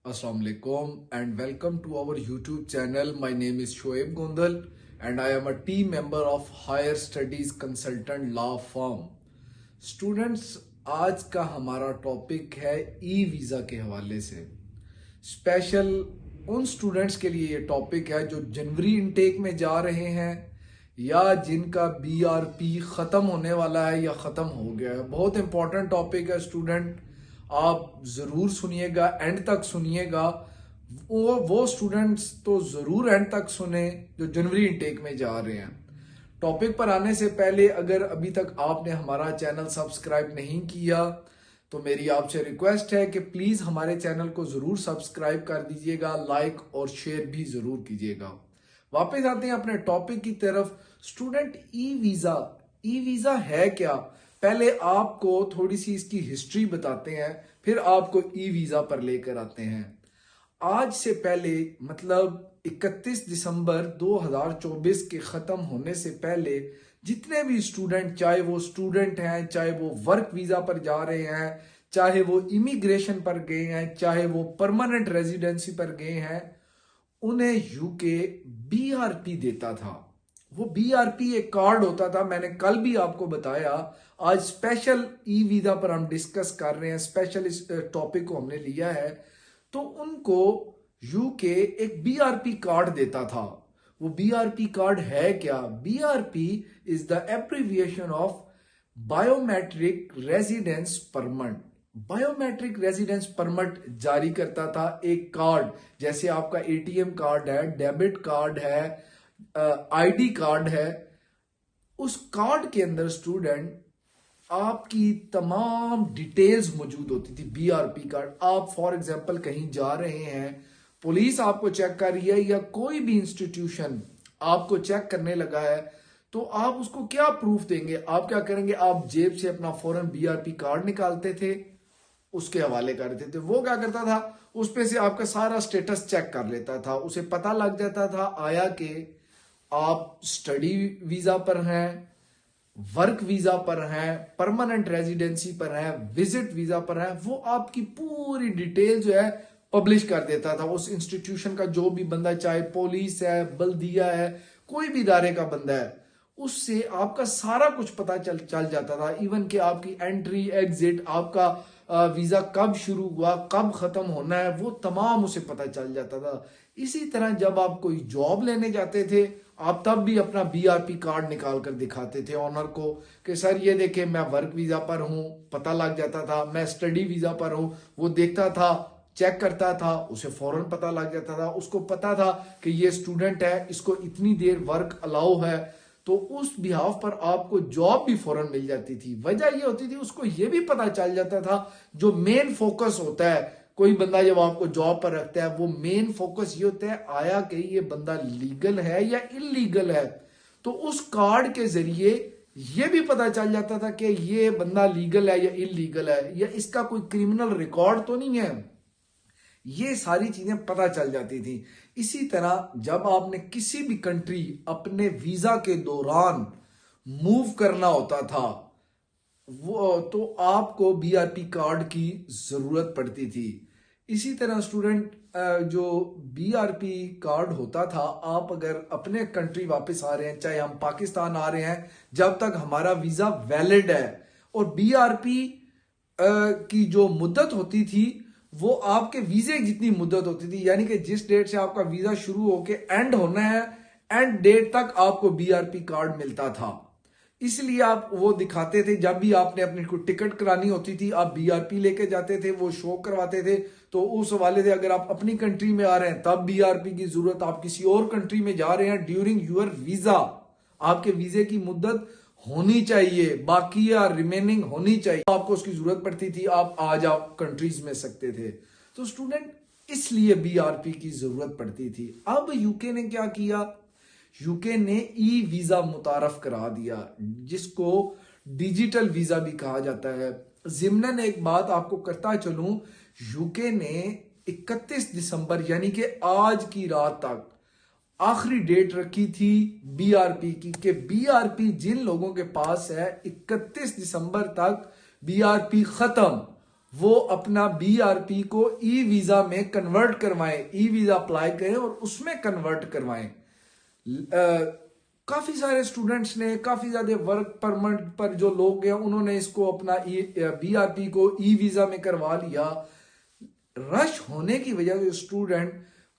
Assalamu alaikum and welcome to our YouTube channel. My name is Shoaib Gondal and I am a team member of Higher Studies Consultant Law Firm. Students, आज का हमारा topic है e visa के हवाले से। Special उन students के लिए ये टॉपिक है जो जनवरी इनटेक में जा रहे हैं या जिनका बीआरपी ख़त्म होने वाला है या ख़त्म हो गया है। बहुत इंपॉर्टेंट टॉपिक है स्टूडेंट, आप ज़रूर सुनिएगा, एंड तक सुनिएगा। वो स्टूडेंट्स तो ज़रूर एंड तक सुने जो जनवरी इनटेक में जा रहे हैं। टॉपिक पर आने से पहले अगर अभी तक आपने हमारा चैनल सब्सक्राइब नहीं किया तो मेरी आपसे रिक्वेस्ट है कि प्लीज़ हमारे चैनल को ज़रूर सब्सक्राइब कर दीजिएगा, लाइक और शेयर भी ज़रूर कीजिएगा। वापस आते हैं अपने टॉपिक की तरफ। स्टूडेंट, ई वीज़ा है क्या? पहले आपको थोड़ी सी इसकी हिस्ट्री बताते हैं, फिर आपको ई वीज़ा पर लेकर आते हैं। आज से पहले मतलब 31 दिसंबर 2024 के ख़त्म होने से पहले जितने भी स्टूडेंट, चाहे वो स्टूडेंट हैं, चाहे वो वर्क वीज़ा पर जा रहे हैं, चाहे वो इमिग्रेशन पर गए हैं, चाहे वो परमानेंट रेजिडेंसी पर गए हैं, उन्हें यूके बीआरपी देता था। वो बीआरपी एक कार्ड होता था, मैंने कल भी आपको बताया। आज स्पेशल ई वीज़ा पर हम डिस्कस कर रहे हैं, स्पेशल इस टॉपिक को हमने लिया है। तो उनको यूके एक बीआरपी कार्ड देता था। वो बीआरपी कार्ड है क्या? BRP is the abbreviation of biometric residence permit. Biometric residence permit जारी करता था एक कार्ड, जैसे आपका एटीएम कार्ड है, डेबिट कार्ड है, आईडी कार्ड है। उस कार्ड के अंदर स्टूडेंट आपकी तमाम डिटेल्स मौजूद होती थी। बीआरपी कार्ड, आप फॉर एग्जांपल कहीं जा रहे हैं, पुलिस आपको चेक कर रही है या कोई भी इंस्टीट्यूशन आपको चेक करने लगा है, तो आप उसको क्या प्रूफ देंगे? आप क्या करेंगे? आप जेब से अपना फौरन बीआरपी कार्ड निकालते थे, उसके हवाले कर देते थे। वो क्या करता था, उस पे से आपका सारा स्टेटस चेक कर लेता था। उसे पता लग जाता था आया कि आप स्टडी वीजा पर हैं, वर्क वीजा पर हैं, परमानेंट रेजिडेंसी पर हैं, विजिट वीजा पर हैं। वो आपकी पूरी डिटेल जो है पब्लिश कर देता था। उस इंस्टीट्यूशन का जो भी बंदा, चाहे पुलिस है, बल्दिया है, कोई भी इदारे का बंदा है, उससे आपका सारा कुछ पता चल जाता था। इवन कि आपकी एंट्री एग्जिट, आपका वीजा कब शुरू हुआ, कब खत्म होना है, वो तमाम उसे पता चल जाता था। इसी तरह जब आप कोई जॉब लेने जाते थे, आप तब भी अपना बीआरपी कार्ड निकाल कर दिखाते थे ऑनर को कि सर ये देखे मैं वर्क वीजा पर हूं, पता लग जाता था। मैं स्टडी वीजा पर हूं, वो देखता था, चेक करता था, उसे फौरन पता लग जाता था। उसको पता था कि ये स्टूडेंट है, इसको इतनी देर वर्क अलाउ है, तो उस बिहाफ पर आपको जॉब भी फौरन मिल जाती थी। वजह ये होती थी, उसको ये भी पता चल जाता था, जो मेन फोकस होता है कोई बंदा जब आपको जॉब पर रखता है, वो मेन फोकस ये होता है आया कि ये बंदा लीगल है या इलीगल है। तो उस कार्ड के जरिए ये भी पता चल जाता था कि ये बंदा लीगल है या इलीगल है, या इसका कोई क्रिमिनल रिकॉर्ड तो नहीं है। ये सारी चीजें पता चल जाती थी। इसी तरह जब आपने किसी भी कंट्री अपने वीजा के दौरान मूव करना होता था, वो तो आपको बीआरपी कार्ड की जरूरत पड़ती थी। इसी तरह स्टूडेंट, जो बीआरपी कार्ड होता था, आप अगर अपने कंट्री वापस आ रहे हैं, चाहे हम पाकिस्तान आ रहे हैं, जब तक हमारा वीजा वैलिड है, और बीआरपी की जो मुद्दत होती थी वो आपके वीजे जितनी मुद्दत होती थी, यानी कि जिस डेट से आपका वीजा शुरू होके एंड होना है, एंड डेट तक आपको बीआरपी कार्ड मिलता था। इसलिए आप वो दिखाते थे। जब भी आपने अपनी को टिकट करानी होती थी, आप बीआरपी लेके जाते थे, वो शो करवाते थे। तो उस हवाले से अगर आप अपनी कंट्री में आ रहे हैं तब बीआरपी की जरूरत, आप किसी और कंट्री में जा रहे हैं ड्यूरिंग यूर वीजा, आपके वीजे की मुद्दत होनी चाहिए, बाकी या रिमेनिंग होनी चाहिए, आपको उसकी जरूरत पड़ती थी, आप आज आप कंट्रीज में सकते थे। तो स्टूडेंट, इसलिए बीआरपी की जरूरत पड़ती थी। अब यूके ने क्या किया? यूके ने ई वीजा मुतारफ करा दिया, जिसको डिजिटल वीजा भी कहा जाता है। जिम्नन एक बात आपको करता चलूं, यूके ने 31 दिसंबर यानी कि आज की रात तक आखिरी डेट रखी थी बीआरपी की, कि बीआरपी जिन लोगों के पास है 31 दिसंबर तक बीआरपी खत्म, वो अपना बीआरपी को ई वीजा में कन्वर्ट करवाएं, ई वीजा अप्लाई करें और उसमें कन्वर्ट करवाएं। काफी सारे स्टूडेंट्स ने, काफी ज्यादा वर्क परमिट पर जो लोग हैं उन्होंने इसको अपना बीआरपी को ई वीजा में करवा लिया। रश होने की वजह से स्टूडेंट,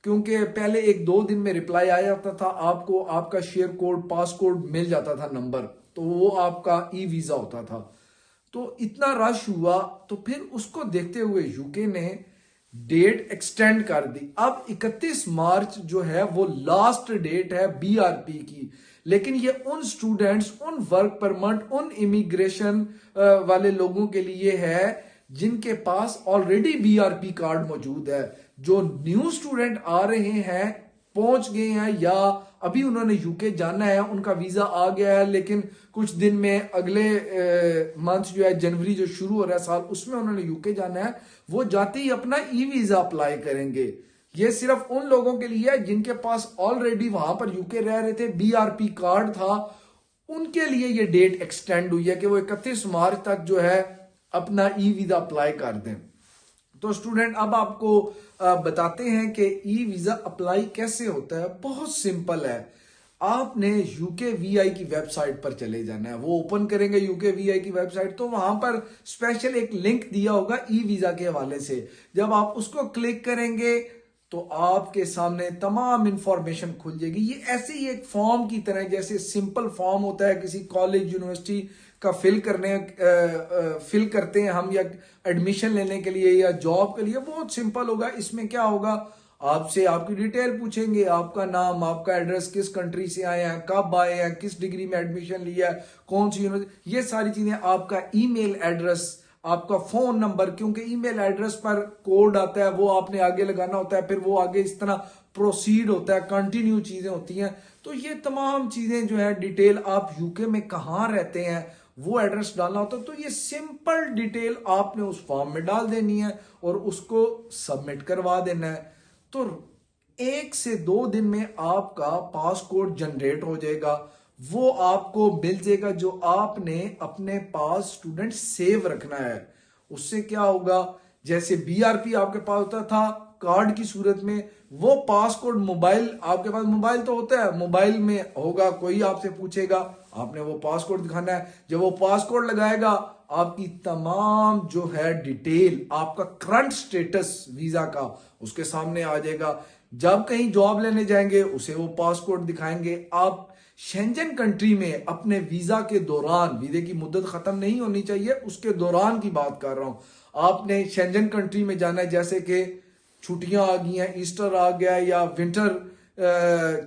क्योंकि पहले एक दो दिन में रिप्लाई आ जाता था, आपको आपका शेयर कोड पासकोड मिल जाता था नंबर, तो वो आपका ई वीजा होता था। तो इतना रश हुआ तो फिर उसको देखते हुए यूके ने डेट एक्सटेंड कर दी। अब 31 मार्च जो है वो लास्ट डेट है बीआरपी की। लेकिन ये उन स्टूडेंट्स, उन वर्क परमिट, उन इमिग्रेशन वाले लोगों के लिए है जिनके पास ऑलरेडी बीआरपी कार्ड मौजूद है। जो न्यू स्टूडेंट आ रहे हैं, पहुंच गए हैं या अभी उन्होंने यूके जाना है, उनका वीजा आ गया है, लेकिन कुछ दिन में अगले मंथ जो है जनवरी जो शुरू हो रहा है साल, उसमें उन्होंने यूके जाना है, वो जाते ही अपना ई वीजा अप्लाई करेंगे। ये सिर्फ उन लोगों के लिए है जिनके पास ऑलरेडी वहां पर यूके रह रहे थे, बीआरपी कार्ड था, उनके लिए ये डेट एक्सटेंड हुई है कि वो 31 मार्च तक जो है अपना ई वीजा अप्लाई कर दें। तो स्टूडेंट अब आपको बताते हैं कि ई वीजा अप्लाई कैसे होता है। बहुत सिंपल है। आपने यूके वीआई की वेबसाइट पर चले जाना है। वो ओपन करेंगे यूके वीआई की वेबसाइट, तो वहां पर स्पेशल एक लिंक दिया होगा ई वीजा के हवाले से। जब आप उसको क्लिक करेंगे तो आपके सामने तमाम इंफॉर्मेशन खुल जाएगी। ये ऐसे ही एक फॉर्म की तरह, जैसे सिंपल फॉर्म होता है किसी कॉलेज यूनिवर्सिटी का फिल करते हैं हम, या एडमिशन लेने के लिए या जॉब के लिए, बहुत सिंपल होगा। इसमें क्या होगा, आपसे आपकी डिटेल पूछेंगे, आपका नाम, आपका एड्रेस, किस कंट्री से आए हैं, कब आए हैं, किस डिग्री में एडमिशन लिया है, कौन सी यूनिवर्सिटी, ये सारी चीजें, आपका ईमेल एड्रेस, आपका फोन नंबर, क्योंकि ईमेल एड्रेस पर कोड आता है वो आपने आगे लगाना होता है, फिर वो आगे इस तरह प्रोसीड होता है, कंटिन्यू चीजें होती हैं। तो ये तमाम चीजें जो है डिटेल, आप यूके में कहाँ रहते हैं वो एड्रेस डालना होता है। तो ये सिंपल डिटेल आपने उस फॉर्म में डाल देनी है और उसको सबमिट करवा देना है। तो 1 से 2 दिन में आपका पासपोर्ट जनरेट हो जाएगा। वो आपको मिल जाएगा जो आपने अपने पास स्टूडेंट सेव रखना है। उससे क्या होगा, जैसे बीआरपी आपके पास होता था कार्ड की सूरत में, वो पासपोर्ट मोबाइल, आपके पास मोबाइल तो होता है, मोबाइल में होगा, कोई आपसे पूछेगा, आपने वो पासपोर्ट दिखाना है। जब वो पासपोर्ट लगाएगा, आपकी तमाम जो है डिटेल, आपका करंट स्टेटस वीजा का उसके सामने आ जाएगा। जब कहीं जॉब लेने जाएंगे उसे वो पासपोर्ट दिखाएंगे। आप शेंजन कंट्री में अपने वीजा के दौरान, वीजे की मुद्दत खत्म नहीं होनी चाहिए, उसके दौरान की बात कर रहा हूं, आपने शेंजन कंट्री में जाना है, जैसे कि छुट्टियां आ गई हैं, ईस्टर आ गया है, या विंटर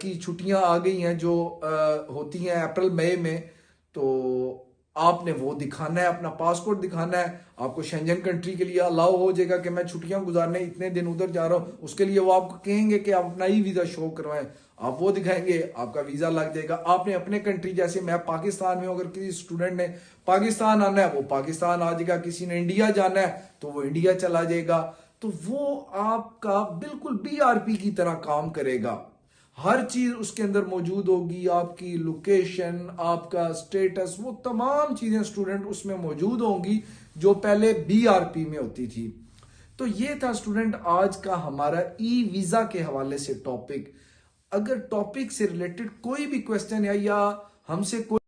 की छुट्टियां आ गई हैं जो होती हैं अप्रैल मई में, तो आपने वो दिखाना है, अपना पासपोर्ट दिखाना है। आपको शेंजन कंट्री के लिए अलाउ हो जाएगा कि मैं छुट्टियां गुजारने इतने दिन उधर जा रहा हूं, उसके लिए वो आपको कहेंगे कि आप अपना ही वीजा शो करवाएं, आप वो दिखाएंगे, आपका वीजा लग जाएगा। आपने अपने कंट्री, जैसे मैं पाकिस्तान में हूं, अगर किसी स्टूडेंट ने पाकिस्तान आना है वो पाकिस्तान आ जाएगा, किसी ने इंडिया जाना है तो वो इंडिया चला जाएगा। तो वो आपका बिल्कुल बीआरपी की तरह काम करेगा। हर चीज उसके अंदर मौजूद होगी, आपकी लोकेशन, आपका स्टेटस, वो तमाम चीजें स्टूडेंट उसमें मौजूद होंगी जो पहले बीआरपी में होती थी। तो ये था स्टूडेंट आज का हमारा ई वीजा के हवाले से टॉपिक। अगर टॉपिक से रिलेटेड कोई भी क्वेश्चन है या हमसे कोई